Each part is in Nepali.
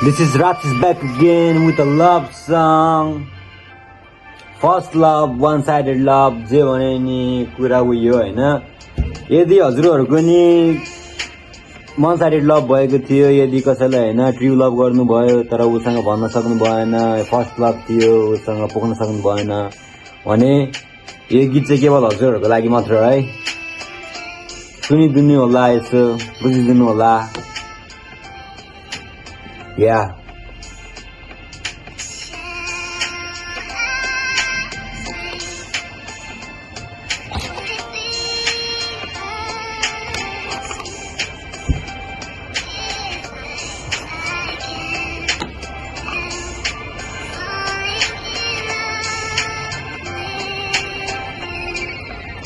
This is Ratis back again with a love song. First love, one-sided love, जे भने नि कुरा उयो हैन. यदि हजुरहरुको नि one sided love भएको थियो, यदि कसैलाई हैन ट्रू लभ गर्नु भयो तर उसँग भन्न सक्नु भएन, फर्स्ट लभ थियो उसँग पोख्न सक्नु भएन भने यो गीत चाहिँ केवल हजुरहरुको लागि मात्र है. सुनिदिनु होला, यसो बुझिदिनु होला. Yeah.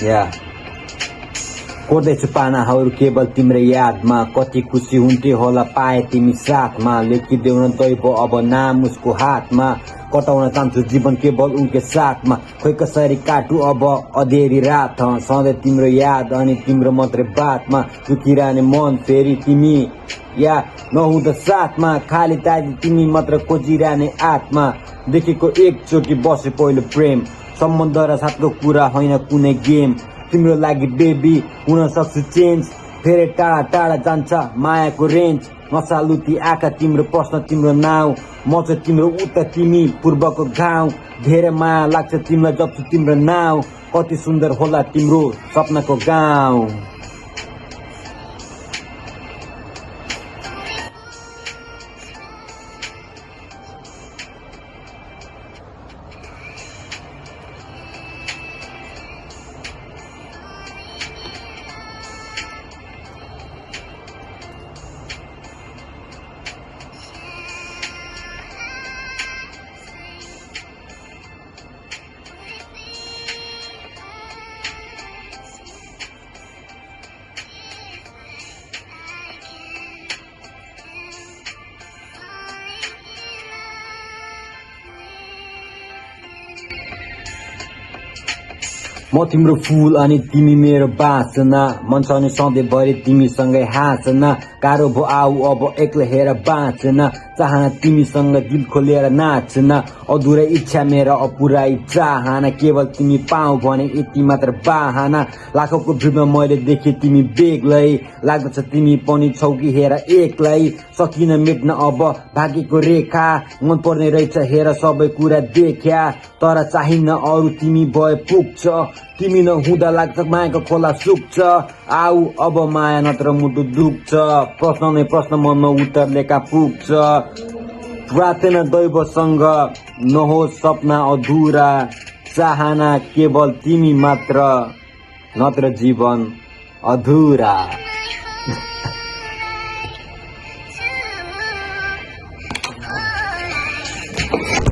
Yeah. कोर्दैछु पानाहरू केवल तिम्रै यादमा, कति खुसी हुन्थे होला पाए तिमी साथमा. लेखिदेऊ न दैव अब नाम उसको हातमा, कटाउन चाहन्छु जीवन केवल उनकै साथमा. खोइ कसरी काटु अब अधेरी रात, सधैँ तिम्रो याद अनि तिम्रो मात्रै बातमा. दुखिरहने मन फेरि तिमी या नहुँदा साथमा, खाली ताजी तिमी मात्र खोजिरहने आत्मा. देखेको एकचोटि बसे पहिलो प्रेम, सम्बन्ध र साथको कुरा होइन कुनै गेम. तिम्रो लागि बेबी हुन सक्छु चेन्ज, फेरि टाढा टाढा जान्छ मायाको रेन्ज. नसालुती आँखा तिम्रो प्रश्न तिम्रो नाउँ, म चाहिँ तिम्रो उता तिमी पूर्वको गाउँ. धेरै माया लाग्छ तिमीलाई जप्छु तिम्रो नाउँ, कति सुन्दर होला तिम्रो सपनाको गाउँ. म तिम्रो फूल अनि तिमी मेरो बाँच्न, मन छ नि सधैँभरि तिमीसँगै हाँस्न. गाह्रो भो आऊ अब एक्लै हेर बाँच्न, चाहना तिमीसँग दिल खोलेर नाच्न. अधुरै इच्छा मेरो अपुरै चाहना, केवल तिमी पाऊ भने यति मात्र बाहना. लाखौंको भिडमा मैले देखेँ तिमी बेग्लै, लाग्दछ तिमी पनि छौ कि हेर एक्लै. सकिन मेट्न अब भाग्यको रेखा, मन पर्ने रहेछ हेर सबै कुरा देख्या. तर चाहिन्न अरू तिमी भए पुग्छ, तिमी नहुँदा लाग्छ मायाको खोला सुक्छ. आऊ अब माया नत्र मुटु दुख्छ, प्रश्न नै प्रश्न मनमा उत्तर लेखा पुग्छ. प्रार्थना दैवसँग नहोस् सपना अधुरा, चाहना केवल तिमी मात्र नत्र जीवन अधुरा.